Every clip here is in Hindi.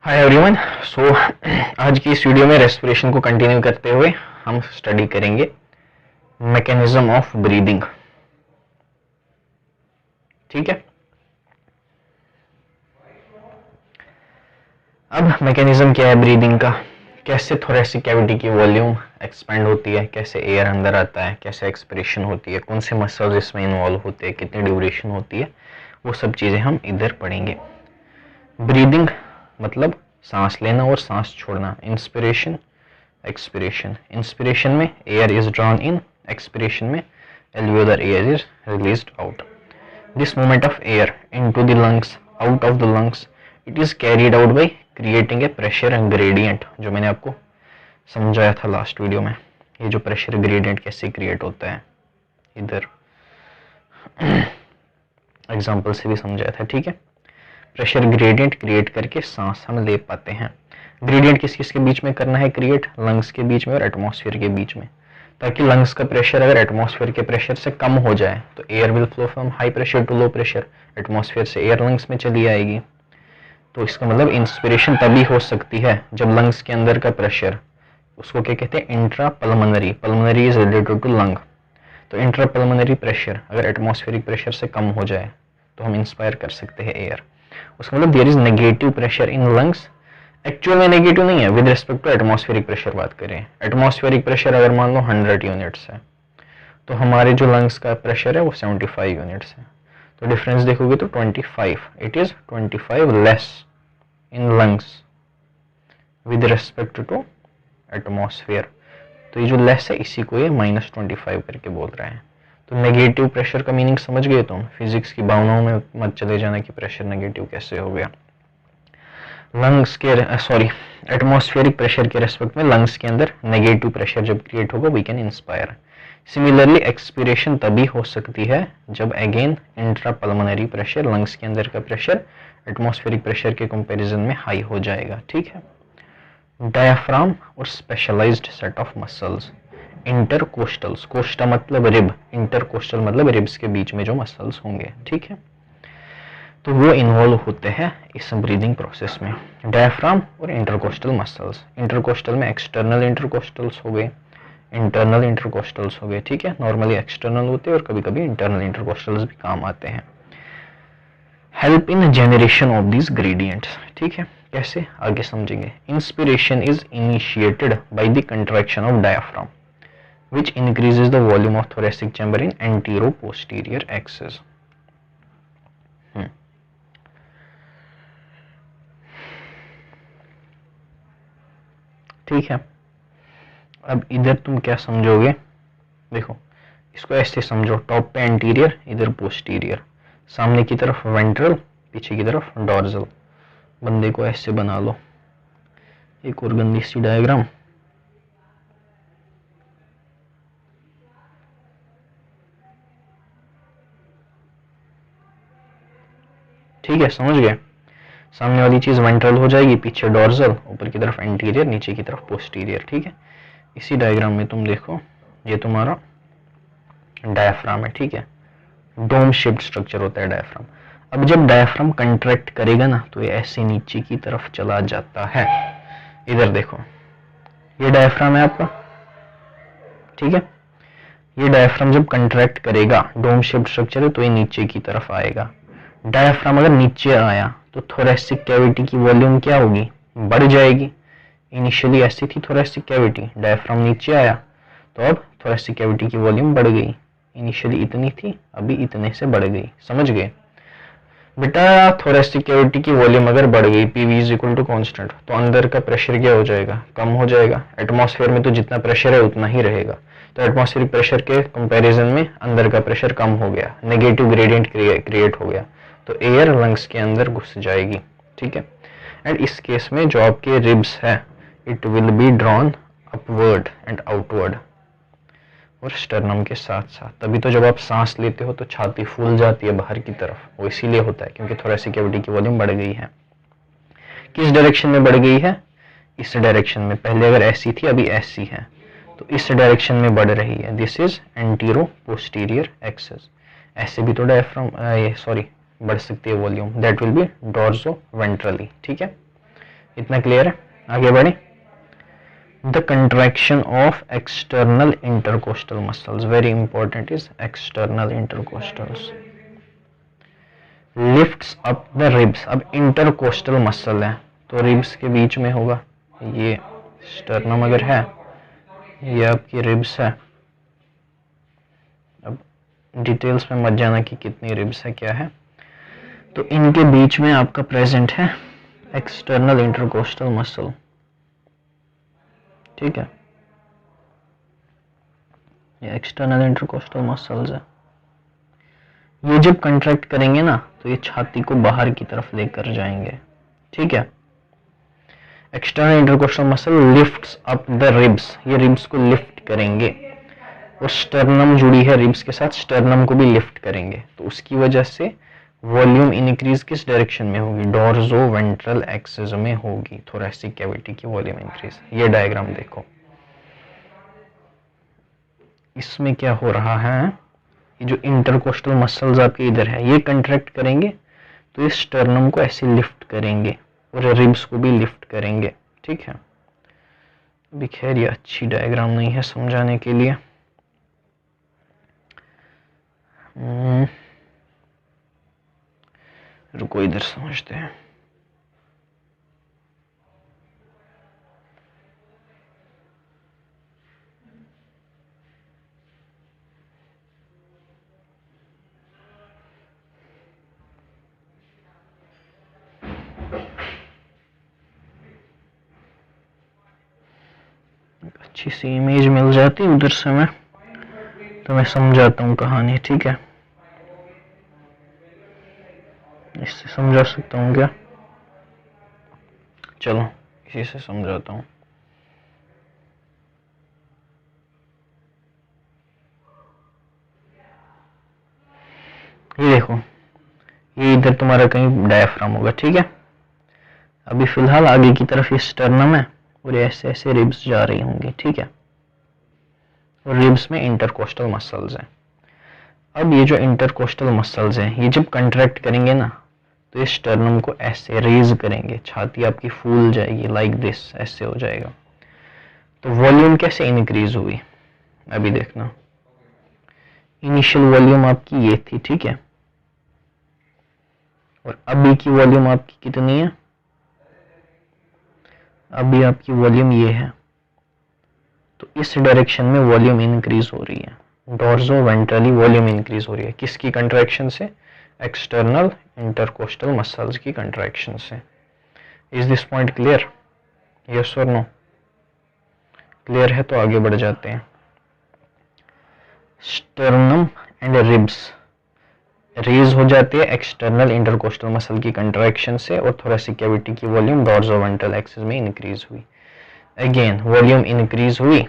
Hi everyone. सो आज की इस वीडियो में रेस्पिरेशन को कंटिन्यू करते हुए हम स्टडी करेंगे मैकेनिज्म ऑफ ब्रीदिंग। ठीक है, अब मैकेनिज्म क्या है ब्रीदिंग का, कैसे थोरेसिक कैविटी की वॉल्यूम एक्सपेंड होती है, कैसे एयर अंदर आता है, कैसे एक्सपिरेशन होती है, कौन से मसल्स इसमें इन्वॉल्व होते हैं, कितनी ड्यूरेशन होती है, वो सब चीजें हम इधर पढ़ेंगे। ब्रीदिंग मतलब सांस लेना और सांस छोड़ना, इंस्पिरेशन एक्सपिरेशन। इंस्पिरेशन में air is drawn in, expiration में alveolar air is released out. This movement of air into the lungs, out of the lungs, it is carried out by creating a pressure gradient, जो मैंने आपको समझाया था लास्ट वीडियो में। ये जो प्रेशर ग्रेडियंट कैसे क्रिएट होता है इधर एग्जांपल से भी समझाया था। ठीक है, प्रेशर ग्रेडियंट क्रिएट करके सांस हम ले पाते हैं। ग्रेडियंट किस किस के बीच में करना है क्रिएट, लंग्स के बीच में और एटमॉस्फेयर के बीच में, ताकि लंग्स का प्रेशर अगर एटमॉस्फेयर के प्रेशर से कम हो जाए तो air will flow from high pressure to low pressure, atmosphere से एयर लंग्स में चली आएगी। तो इसका मतलब इंस्पिरेशन तभी हो सकती है जब लंग्स के अंदर का प्रेशर, उसको क्या कहते हैं, intra pulmonary, pulmonary is related to lung, तो इंट्रा पल्मोनरी प्रेशर अगर एटमॉस्फेरिक प्रेशर से कम हो जाए तो हम इंस्पायर कर सकते हैं एयर। उसका मतलब there is negative pressure in lungs, actual में नेगेटिव नहीं है with respect to atmospheric pressure. बात करें एटमॉस्फेरिक प्रेशर अगर मान लो 100 यूनिट्स है तो हमारे जो लंग्स का प्रेशर है वो 75 यूनिट्स है, तो डिफरेंस देखोगे तो 25, it is 25 less in lungs with respect to atmosphere. तो ये जो लेस है इसी को ये -25 करके बोल रहा है। तो नेगेटिव प्रेशर का मीनिंग समझ गए तुम, फिजिक्स की भावनाओं में मत चले जाना कि प्रेशर नेगेटिव कैसे हो गया। लंग्स के एटमॉस्फेरिक प्रेशर के रेस्पेक्ट में लंग्स के अंदर नेगेटिव प्रेशर जब क्रिएट होगा we can inspire. Similarly expiration तभी हो सकती है जब again intra pulmonary pressure, lungs के अंदर का प्रेशर एटमॉस्फेरिक प्रेशर के कंपैरिजन में हाई हो जाएगा। ठीक है, डायफ्राम और specialized set of muscles, intercostals, costa मतलब रिब, इंटरकोस्टल मतलब रिब्स के बीच में जो मसल्स होंगे। ठीक है, तो वो इन्वॉल्व होते हैं इस ब्रीदिंग प्रोसेस में, डायफ्राम और इंटरकोस्टल मसल्स। इंटरकोस्टल में एक्सटर्नल इंटरकोस्टल्स हो गए, इंटरनल इंटरकोस्टल्स हो गए। ठीक है, नॉर्मली एक्सटर्नल होते हैं और कभी कभी इंटरनल इंटरकोस्टल्स भी काम आते हैं। Help in generation of these gradients. ठीक है, कैसे आगे समझेंगे। Inspiration is initiated by the contraction of diaphragm which increases the volume of thoracic chamber in antero-posterior axis. ठीक है, अब इधर तुम क्या समझोगे, देखो इसको ऐसे समझो, टॉप पे एंटीरियर, इधर पोस्टीरियर, सामने की तरफ वेंट्रल, पीछे की तरफ डॉर्जल। बंदे को ऐसे बना लो, एक और गंदी सी डायग्राम। ठीक है, समझ गए, सामने वाली चीज वेंट्रल हो जाएगी, पीछे डॉर्जल, ऊपर की तरफ एंटीरियर, नीचे की तरफ पोस्टीरियर। ठीक है, इसी डायग्राम में तुम देखो ये तुम्हारा डायफ्राम है। ठीक है, डोम शेप्ड स्ट्रक्चर होता है डायफ्राम। अब जब डायफ्राम कंट्रैक्ट करेगा ना तो ये ऐसे नीचे की तरफ चला जाता है। इधर देखो, ये डायफ्राम है आपका। ठीक है, ये डायफ्राम जब कंट्रैक्ट करेगा, डोम शेप्ड स्ट्रक्चर है, तो ये नीचे की तरफ आएगा। डायफ्राम अगर नीचे आया तो थोरेसिक कैविटी की वॉल्यूम क्या होगी, बढ़ जाएगी। इनिशियली ऐसी थी थोरेसिक कैविटी, डायफ्राम नीचे आया तो अब थोरेसिक कैविटी की वॉल्यूम बढ़ गई। इनिशियली इतनी थी, अभी इतने से बढ़ गई। समझ गए बेटा, थोरेसिक कैविटी की वॉल्यूम अगर बढ़ गई, PV is equal to constant, तो अंदर का प्रेशर क्या हो जाएगा, कम हो जाएगा। एटमॉस्फेयर में तो जितना प्रेशर है उतना ही रहेगा, तो एटमॉस्फेरिक प्रेशर के कंपैरिजन में अंदर का प्रेशर कम हो गया, नेगेटिव ग्रेडियंट क्रिएट हो गया, तो एयर लंग्स के अंदर घुस जाएगी। ठीक है, एंड इस केस में जो आपके रिब्स है it will be drawn upward and outward, और स्टर्नम के साथ साथ। तभी तो जब आप सांस लेते हो तो छाती फूल जाती है बाहर की तरफ, वो इसीलिए होता है क्योंकि थोरेसिक कैविटी की वॉल्यूम बढ़ गई है। किस डायरेक्शन में बढ़ गई है, इस डायरेक्शन में। पहले अगर ऐसी थी, अभी ऐसी है, तो इस डायरेक्शन में बढ़ रही है। This is antero posterior axis. ऐसे भी तो डायफ्राम बढ़ सकती है volume, that will be dorso ventrally. ठीक है, इतना क्लियर है? आगे बढ़े। The contraction of external intercostal muscles, very important is external intercostals, lifts up the ribs. अब इंटरकोस्टल मसल है तो रिब्स के बीच में होगा, ये स्टर्नम अगर है, ये आपकी रिब्स है। अब डिटेल्स में मत जाना कि कितनी रिब्स है क्या है, तो इनके बीच में आपका प्रेजेंट है एक्सटर्नल इंटरकोस्टल मसल, ठीक है। ये एक्सटर्नल इंटरकोस्टल मसल्स है। ये जब कंट्रैक्ट करेंगे ना तो ये छाती को बाहर की तरफ लेकर जाएंगे, ठीक है। External intercostal muscle lifts up the ribs, ये रिब्स को लिफ्ट करेंगे, और स्टर्नम जुड़ी है रिब्स के साथ, स्टर्नम को भी लिफ्ट करेंगे, तो उसकी वजह से वॉल्यूम इंक्रीज किस डायरेक्शन में होगी? डोर्सो वेंट्रल एक्सिस में होगी, थोरैसिक कैविटी की वॉल्यूम इंक्रीज। ये डायग्राम देखो, इसमें क्या हो रहा है, ये जो इंटरकोस्टल मसल्स आपके इधर है ये कंट्रैक्ट करेंगे तो इस स्टर्नम को ऐसे लिफ्ट करेंगे और रिब्स को भी लिफ्ट करेंगे, ठीक है। अभी खैर ये अच्छी डायग्राम नहीं है समझाने के लिए, रुको इधर समझते हैं। अच्छी सी इमेज मिल जाती उधर से मैं तो मैं समझाता हूँ कहानी, ठीक है। इससे समझा सकता हूँ क्या? चलो इसी से समझाता हूँ। ये देखो, ये इधर तुम्हारा कहीं डायफ्राम होगा, ठीक है। अभी फिलहाल आगे की तरफ ये स्टर्नम है और ऐसे ऐसे रिब्स जा रही होंगी, ठीक है, और रिब्स में इंटरकोस्टल मसल्स हैं। अब ये जो इंटरकोस्टल मसल्स हैं ये जब कंट्रैक्ट करेंगे ना तो इस स्टर्नम को ऐसे रेज करेंगे, छाती आपकी फूल जाएगी, लाइक दिस, ऐसे हो जाएगा। तो वॉल्यूम कैसे इंक्रीज हुई अभी देखना। इनिशियल वॉल्यूम आपकी ये थी, ठीक है, और अभी की वॉल्यूम आपकी कितनी है? अभी आपकी वॉल्यूम ये है, तो इस डायरेक्शन में वॉल्यूम इंक्रीज हो रही है, डोर्सो वेंट्रली वॉल्यूम इंक्रीज हो रही है। किसकी कंट्रैक्शन से? एक्सटर्नल इंटरकोस्टल मसल्स की कंट्रैक्शन से। Is this point clear? Yes और नो? क्लियर है तो आगे बढ़ जाते हैं। स्टर्नम एंड रिब्स रेज हो जाती है एक्सटर्नल इंटरकोस्टल मसल की कंट्रैक्शन से, और थोरैसिक कैविटी की वॉल्यूम डोर्सो वेंट्रल एक्सिस में इंक्रीज हुई। अगेन वॉल्यूम इंक्रीज हुई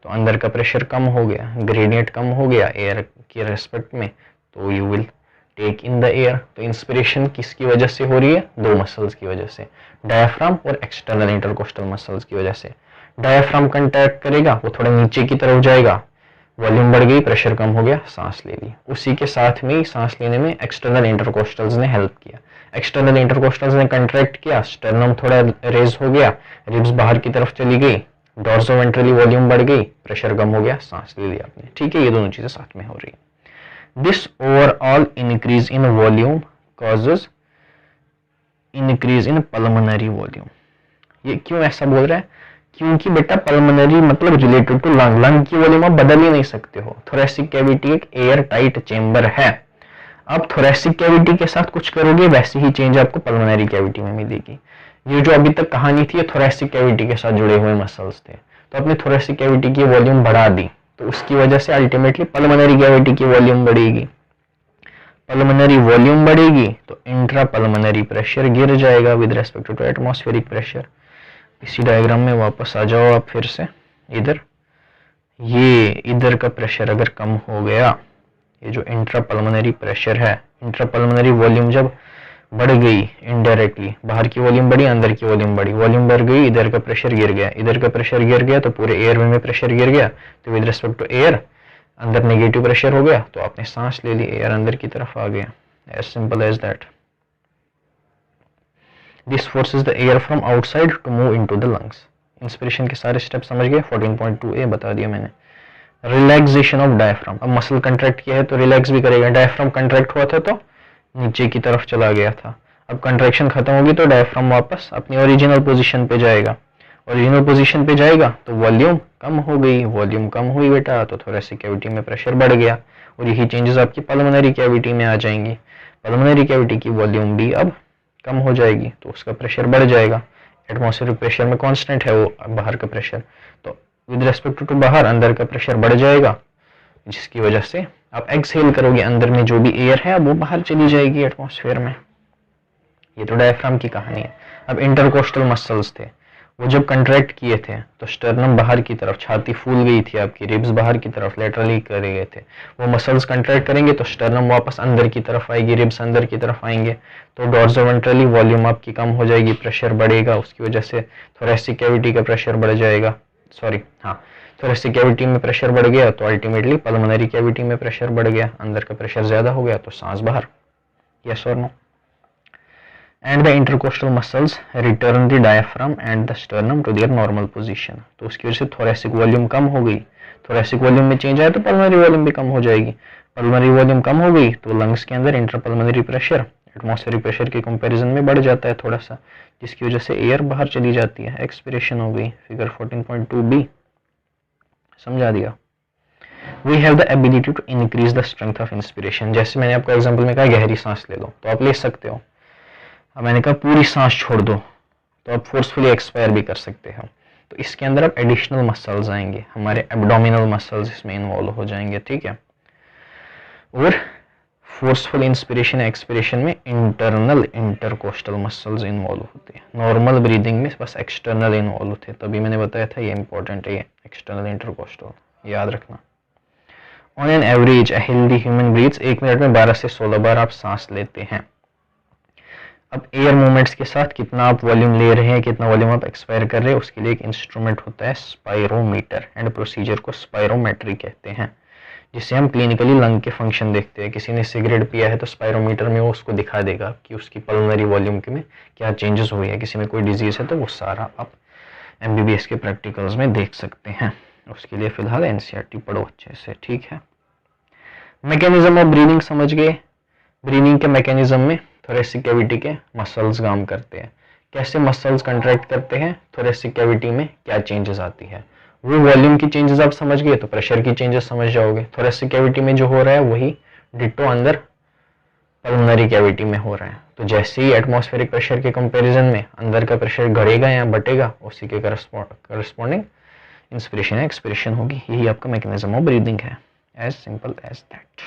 तो अंदर का प्रेशर कम हो गया, ग्रेडियंट कम हो गया एयर के रेस्पेक्ट में, तो you will take in the air. तो इंस्पिरेशन किसकी वजह से हो रही है? दो मसल्स की वजह से, डायफ्राम और एक्सटर्नल इंटरकोस्टल मसल्स की वजह से। डायफ्राम कंट्रैक्ट करेगा, वो थोड़ा नीचे की तरफ जाएगा, वॉल्यूम बढ़ गई, प्रेशर कम हो गया, सांस ले ली। उसी के साथ में सांस लेने में एक्सटर्नल इंटरकोस्टल्स ने हेल्प किया। एक्सटर्नल इंटरकोस्टल्स ने कंट्रैक्ट किया, स्टर्नम थोड़ा रेज हो गया, रिब्स बाहर की तरफ चली गई, डोर्सो वेंट्रली वॉल्यूम बढ़ गई, प्रेशर कम हो गया, सांस ले लिया आपने, ठीक है। ये दोनों चीजें साथ में हो रही है। This overall increase in volume causes increase in pulmonary volume. ये क्यों ऐसा बोल रहा है? क्योंकि बेटा पल्मोनरी मतलब रिलेटेड टू लंग, लंग की वॉल्यूम आप बदल ही नहीं सकते हो। थोरैसिक कैविटी एक एयर टाइट चेंबर है, आप थोरैसिक कैविटी के साथ कुछ करोगे वैसे ही चेंज आपको पल्मोनरी कैविटी में मिलेगी। ये जो अभी तक कहानी थी ये थोरैसिक कैविटी के साथ जुड़े हुए मसल्स थे, तो अपने थोरैसिक कैविटी की वॉल्यूम बढ़ा दी तो उसकी वजह से अल्टीमेटली पल्मोनरी कैविटी की वॉल्यूम बढ़ेगी। पल्मोनरी वॉल्यूम बढ़ेगी तो इंट्रा पल्मोनरी प्रेशर गिर जाएगा with respect to atmospheric pressure. इसी डायग्राम में वापस आ जाओ आप फिर से इधर। ये इधर का प्रेशर अगर कम हो गया, ये जो इंट्रा पल्मोनरी प्रेशर है, इंट्रा पल्मोनरी वॉल्यूम जब बढ़ गई इनडायरेक्टली, बाहर की वॉल्यूम बढ़ी, अंदर की वॉल्यूम बढ़ी, वॉल्यूम बढ़ गई, इधर का प्रेशर गिर गया, इधर का प्रेशर गिर गया तो पूरे एयर में प्रेशर गिर गया, तो विद रिस्पेक्ट टू एयर अंदर नेगेटिव प्रेशर हो गया, तो आपने सांस ले ली, एयर अंदर की तरफ आ गया, as simple as that. This forces the air from outside to move into the lungs. Inspiration के सारे स्टेप समझ गए। 14.2a बता दिया मैंने। रिलैक्सेशन ऑफ डायफ्राम, अब मसल कंट्रैक्ट किया है तो रिलैक्स भी करेगा। डायफ्राम कंट्रैक्ट हुआ था तो नीचे की तरफ चला गया था, अब कंट्रैक्शन खत्म होगी तो डायफ्राम वापस अपनी ओरिजिनल पोजीशन पे जाएगा। ओरिजिनल पोजीशन पे जाएगा तो वॉल्यूम कम हो गई, वॉल्यूम कम हुई बेटा तो थोरेसिक कैविटी में प्रेशर बढ़ गया, और यही चेंजेस आपकी पल्मोनरी कैविटी में आ जाएंगी। पल्मोनरी कैविटी की वॉल्यूम भी अब कम हो जाएगी तो उसका प्रेशर बढ़ जाएगा। एटमॉस्फेरिक प्रेशर में कांस्टेंट है वो बाहर का प्रेशर, तो विद रेस्पेक्ट टू बाहर अंदर का प्रेशर बढ़ जाएगा, जिसकी वजह से आप एक्सहेल करोगे, अंदर में जो भी एयर है वो बाहर चली जाएगी एटमॉस्फेयर में। ये तो डायफ्राम की कहानी है। अब इंटरकोस्टल मसल्स थे, वो जब कंट्रैक्ट किए थे तो स्टर्नम बाहर की तरफ, छाती फूल गई थी आपकी, रिब्स बाहर की तरफ लेटरली करे गए थे। वो मसल्स कंट्रैक्ट करेंगे तो स्टर्नम वापस अंदर की तरफ आएगी, रिब्स अंदर की तरफ आएंगे, तो डॉर्सोवेंट्रली वॉल्यूम आपकी कम हो जाएगी, प्रेशर बढ़ेगा, उसकी वजह से थोरेसिक कैविटी का प्रेशर बढ़ जाएगा। थोरेसिक कैविटी में प्रेशर बढ़ गया तो अल्टीमेटली पल्मोनरी कैविटी में प्रेशर बढ़ गया, अंदर का प्रेशर ज्यादा हो गया तो सांस बाहर। यस और no? And the intercostal muscles return the diaphragm and the sternum to their normal position, तो उसकी वजह से थोरेसिक वॉल्यूम कम हो गई। थोरेसिक वॉल्यूम में चेंज आया तो पल्मोनरी वॉल्यूम भी कम हो जाएगी। पल्मोनरी वॉल्यूम कम हो गई तो लंग्स के अंदर इंटरपल्मोनरी प्रेशर एटमॉस्फेरिक प्रेशर के कंपैरिजन में बढ़ जाता है थोड़ा सा, जिसकी वजह से एयर बाहर चली जाती है, एक्सपिरेशन हो गई। फिगर 14.2b समझा दिया। We have the ability to increase the strength of inspiration, जैसे मैंने आपको एग्जांपल में कहा गहरी सांस ले लो तो आप ले सकते हो, अब मैंने कहा पूरी सांस छोड़ दो तो आप फोर्सफुली एक्सपायर भी कर सकते हो। तो इसके अंदर अब एडिशनल मसल्स आएंगे, हमारे एब्डोमिनल मसल्स इसमें इन्वॉल्व हो जाएंगे, ठीक है। और फोर्सफुल इंस्पिरेशन एक्सपिरेशन में इंटरनल इंटरकोस्टल मसल्स इन्वॉल्व होते हैं। नॉर्मल ब्रीदिंग में बस एक्सटर्नल इन्वॉल्व होते हैं, तभी मैंने बताया था ये इंपॉर्टेंट है, ये एक्सटर्नल इंटरकोस्टल याद रखना। On an average a healthy human breathes, 1 minute में 12 से 16 बार आप सांस लेते हैं। अब एयर मूवमेंट्स के साथ कितना आप वॉल्यूम ले रहे हैं, कितना वॉल्यूम आप एक्सपायर कर रहे हैं, उसके लिए एक इंस्ट्रूमेंट होता है स्पायरोमीटर, एंड प्रोसीजर को स्पायरोमेट्री कहते हैं, जिससे हम क्लिनिकली लंग के फंक्शन देखते हैं। किसी ने सिगरेट पिया है तो स्पायरोमीटर में वो उसको दिखा देगा कि उसकी पल्मोनरी वॉल्यूम में क्या चेंजेस हुए हैं। किसी में कोई डिजीज है तो वो सारा आप MBBS के प्रैक्टिकल्स में देख सकते हैं। उसके लिए फिलहाल NCERT पढ़ो अच्छे से, ठीक है। मैकेनिज्म ऑफ ब्रीदिंग समझ गए। ब्रीदिंग के मैकेनिज्म में थोरेसिक कैविटी के मसल्स काम करते हैं, कैसे मसल्स कंट्रैक्ट करते हैं, थोरेसिक कैविटी में क्या चेंजेस आती है, वो वॉल्यूम की चेंजेस आप समझ गए तो प्रेशर की चेंजेस समझ जाओगे। थोरेसिक कैविटी में जो हो रहा है वही डिट्टो अंदर पल्मोनरी कैविटी में हो रहा है, तो जैसे ही एटमॉस्फेरिक प्रेशर के कंपैरिजन में अंदर का प्रेशर घटेगा या बटेगा, उसी के करस्पॉन्डिंग इंस्पिरेशन या एक्सपिरेशन होगी। यही आपका मैकेनिज्म ऑफ ब्रीदिंग है, एज सिंपल एज दैट।